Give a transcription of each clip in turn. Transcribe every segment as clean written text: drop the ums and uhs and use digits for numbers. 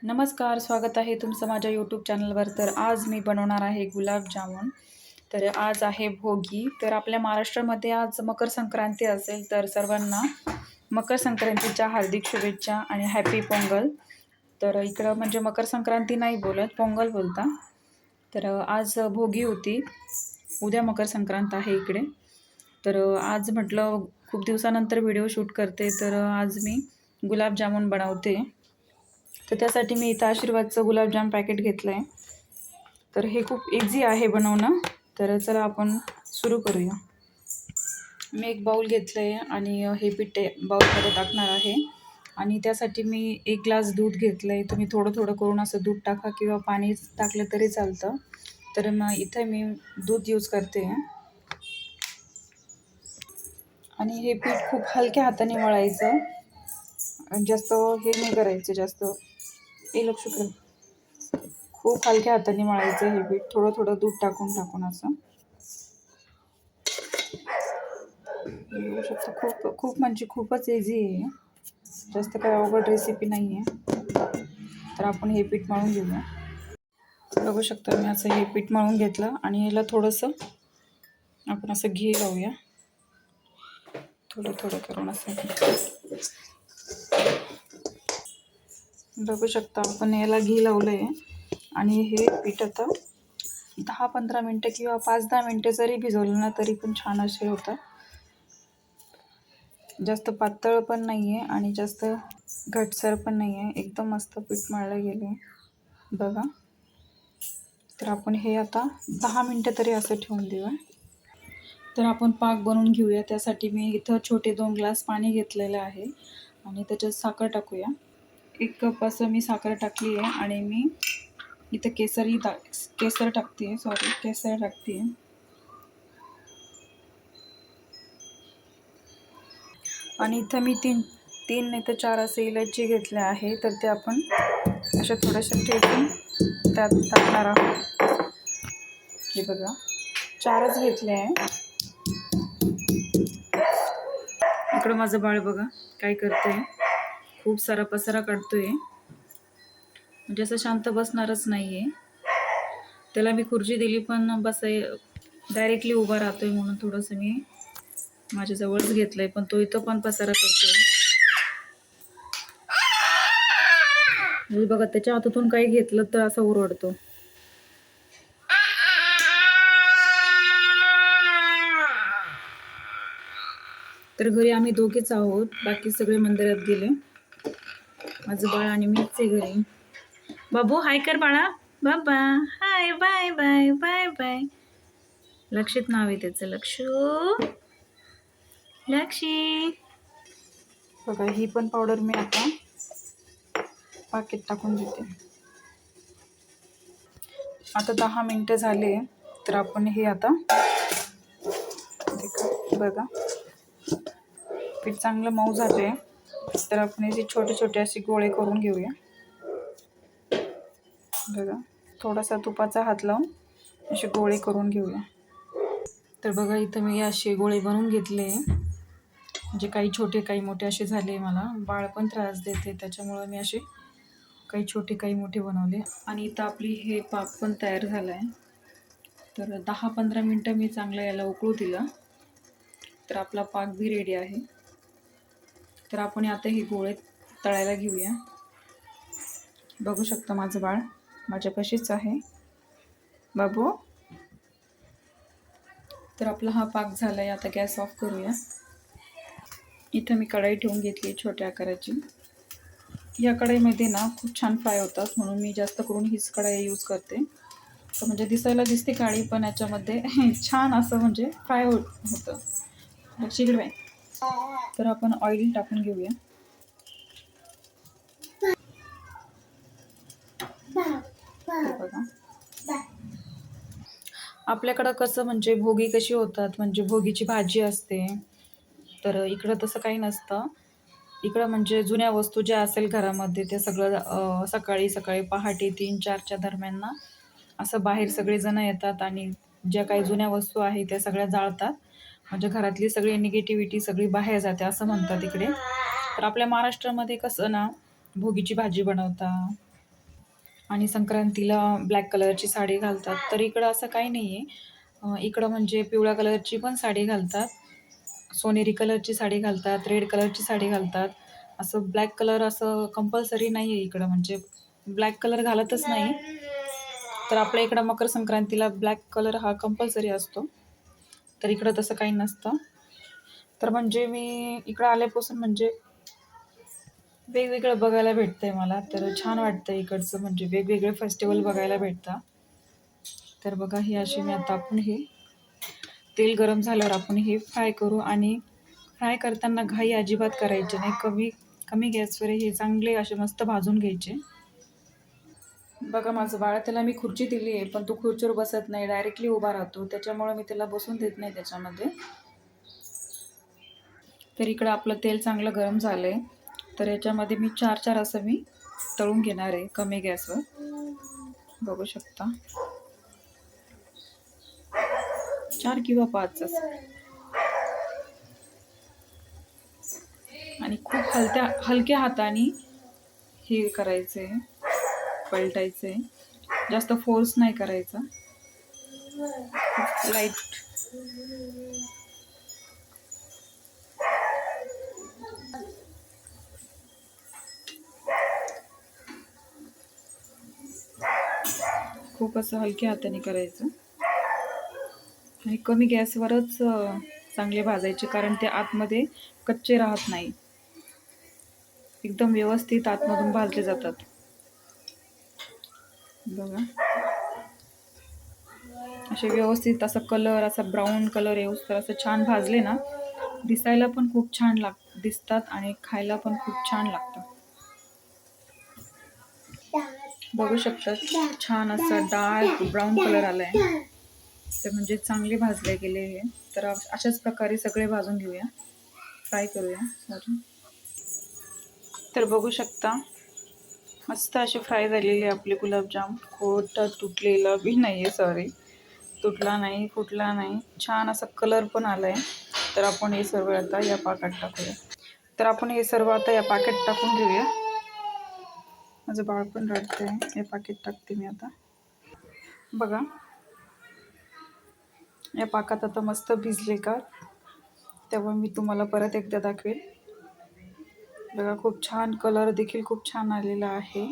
नमस्कार, स्वागत आहे तुमचं माझ्या यूट्यूब चॅनलवर. तर आज मी बनवणार आहे गुलाबजामुन. तर आज आहे भोगी. तर आपल्या महाराष्ट्रामध्ये आज मकर संक्रांती असेल, तर सर्वांना मकर संक्रांतीच्या हार्दिक शुभेच्छा आणि हॅपी पोंगल. तर इकडं म्हणजे मकर संक्रांती नाही बोलत, पोंगल बोलता. तर आज भोगी होती, उद्या मकर संक्रांत आहे इकडे. तर आज म्हटलं खूप दिवसानंतर व्हिडिओ शूट करते, तर आज मी गुलाबजामुन बनवते. तर त्यासाठी मी इथं आशीर्वादचं गुलाबजाम पॅकेट घेतलं आहे. तर हे खूप इझी आहे बनवणं. तर चला आपण सुरू करूया. मी एक बाऊल घेतलं आहे आणि हे पीठ बाऊलमध्ये टाकणार आहे. आणि त्यासाठी मी 1 ग्लास दूध घेतलं आहे. तुम्ही थोडं थोडं करून असं दूध टाका किंवा पाणी टाकलं तरी चालतं. तर मग इथं मी दूध यूज करते. आणि हे पीठ खूप हलक्या हाताने मळायचं, जास्त हे नाही करायचं. जास्त हे लक्ष कर, खूप हलक्या हाताने मळायचं हे पीठ, थोडं थोडं दूध टाकून टाकून असं. बघू शकता, खूप खूप म्हणजे खूपच इझी आहे, जास्त काही अवघड रेसिपी नाही आहे. तर आपण हे पीठ मळून घेऊया. बघू शकता मी असं हे पीठ मळून घेतलं आणि याला थोडंसं आपण असं घी लावूया, थोडं थोडं करून असं. बघू शकता आपण याला घी लावलं आहे. आणि हे पीठ आता 10-15 मिनटं किंवा 5-10 मिनटं जरी भिजवलं ना तरी पण छान असे होतं. जास्त पातळ पण नाही आहे आणि जास्त घटसर पण नाही आहे, एकदम मस्त पीठ मळलं गेलं आहे बघा. तर आपण हे आता 10 मिनटं तरी असं ठेवून देऊया. तर आपण पाक बनवून घेऊया. त्यासाठी मी इथं छोटे 2 ग्लास पाणी घेतलेलं आहे आणि त्याच्यात साखर टाकूया. 1 कप असं मी साखर टाकली आहे. आणि मी इथं केसर टाकते आहे. आणि इथं मी तीन नाही तर 4 असे इलायची घेतल्या आहे. तर ते आपण अशा थोड्याशा ठेचून त्यात टाकणार आहोत. हे बघा, 4च घेतले आहे. इकडं माझं बाळ बघा काय करतंय, खूप सारा पसारा काढतोय, म्हणजे असं शांत बसणारच नाही आहे. त्याला मी खुर्ची दिली पण डायरेक्टली उभा राहतोय, म्हणून थोडंसं मी माझ्याजवळच घेतलंय, पण तो इथं पण पसारा करतोय. म्हणजे बघा, त्याच्या हातातून काही घेतलं तर असं ओरडतो. तर घरी आम्ही दोघेच आहोत, बाकी सगळे मंदिरात गेले. माझं बाळ आणि मीच आहे घरी. बाबू हाय कर बाळा, बाबा हाय, बाय बाय बाय बाय. लक्षित नाव आहे त्याचं, लक्षी. बघा, ही पण पावडर मी आता पाकीट टाकून देते. आता 10 मिनटं झाले. तर आपण हे आता बघा, पीठ चांगलं मऊ झाले. तर आपण याचे छोटे छोटे असे गोळे करून घेऊया. बघा, थोडासा तुपाचा हात लावून असे गोळे करून घेऊया. तर बघा, इथं मी असे गोळे बनवून घेतले. म्हणजे काही छोटे काही मोठे असे झाले. मला बाळ पण त्रास देते, त्याच्यामुळं मी असे काही छोटे काही मोठे बनवले. आणि इथं आपली हे पाक पण तयार झाला आहे. तर 10-15 मिनटं मी चांगलं याला उकळू दिलं. तर आपला पाक बी रेडी आहे. तर आपण आता हे गोळे तळायला घेऊया. बघू शकता माझं बाळ माझ्यापाशीच आहे, बाबू. तर आपला हा पाक झाला आहे. आता गॅस ऑफ करूया. इथं मी कढाई ठेवून घेतली छोट्या आकाराची. या कढईमध्ये ना खूप छान फ्राय होतात, म्हणून मी जास्त करून हीच कढाई यूज करते. तर म्हणजे दिसायला दिसते काळी, पण याच्यामध्ये छान असं म्हणजे फ्राय होतं. लक्षीकडे बाय. तर आपण ऑइल टाकून घेऊया. बघा, आपल्याकडं कसं म्हणजे भोगी कशी होतात, म्हणजे भोगीची भाजी असते. तर इकडं तसं काही नसतं. इकडं म्हणजे जुन्या वस्तू ज्या असेल घरामध्ये ते सगळं सकाळी सकाळी पहाटे 3-4च्या दरम्यान ना असं बाहेर सगळेजण येतात आणि ज्या काही जुन्या वस्तू आहेत त्या सगळ्या जाळतात. म्हणजे घरातली सगळी निगेटिव्हिटी सगळी बाहेर जाते असं म्हणतात इकडे. तर आपल्या महाराष्ट्रामध्ये कसं ना, भोगीची भाजी बनवतात, आणि संक्रांतीला ब्लॅक कलरची साडी घालतात. तर इकडं असं काही नाही आहे. इकडं म्हणजे पिवळ्या कलरची पण साडी घालतात, सोनेरी कलरची साडी घालतात, रेड कलरची साडी घालतात. असं ब्लॅक कलर असं कंपल्सरी नाही आहे इकडं, म्हणजे ब्लॅक कलर घालतच नाही. तर आपल्या इकडं मकर संक्रांतीला ब्लॅक कलर हा कंपल्सरी असतो. तर इकडं तसं काही नसतं. तर म्हणजे मी इकडं आल्यापासून म्हणजे वेगवेगळं बघायला भेटतंय मला. तर छान वाटतं इकडचं, म्हणजे वेगवेगळे फेस्टिवल बघायला भेटतात. तर बघा, हे अशी मी आता आपण हे तेल गरम झाल्यावर आपण हे फ्राय करू. आणि फ्राय करताना घाई अजिबात करायची नाही. कमी कमी गॅसवर हे चांगले असे मस्त भाजून घ्यायचे. बघा, माझं बाळ, त्याला मी खुर्ची दिली आहे, पण तो खुर्चीवर बसत नाही, डायरेक्टली उभा राहतो. त्याच्यामुळे मी त्याला बसून देत नाही त्याच्यामध्ये. तर इकडं आपलं तेल चांगलं गरम झालं आहे. तर याच्यामध्ये मी 4 असं मी तळून घेणार आहे कमी गॅसवर. बघू शकता, 4 किंवा 5 असं. आणि खूप हलक्या हाताने हे करायचं आहे, पलटायचं आहे. जास्त फोर्स नाही करायचा, लाईट. खूप असं हलक्या हाताने करायचं आणि कमी गॅसवरच चांगले भाजायचे, कारण ते आतमध्ये कच्चे राहत नाही, एकदम व्यवस्थित आतमधून भाजले जातात. बघा, असे व्यवस्थित असा कलर, असा ब्राऊन कलर येऊस तर असं छान भाजले ना, दिसायला पण खूप छान दिसतात आणि खायला पण खूप छान लागतं. बघू शकता, छान असा डार्क ब्राऊन कलर आलाय. तर म्हणजे चांगले भाजले गेले हे. तर अशाच प्रकारे सगळे भाजून घेऊया, फ्राय करूया. सॉरी. तर बघू शकता, मस्त असे फ्राय झालेले आपले गुलाबजाम. खोटं तुटलेलं बी नाही आहे, सॉरी, तुटला नाही, फुटला नाही, छान असा कलर पण आलाय. तर आपण हे सर्व आता या पाकात टाकूया. तर आपण हे सर्व आता या पाकेट टाकून घेऊया. माझं बाळ पण रडतंय. हे पाकीट टाकते मी आता. बघा, या पाकात आता मस्त भिजले का, तेव्हा मी तुम्हाला परत एकदा दाखवेल. बघा, खूप छान कलर देखील खूप छान आलेला आहे.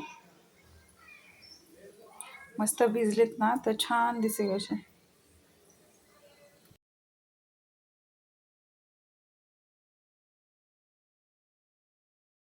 मस्त भिजलेत ना, तर छान दिसेल असे.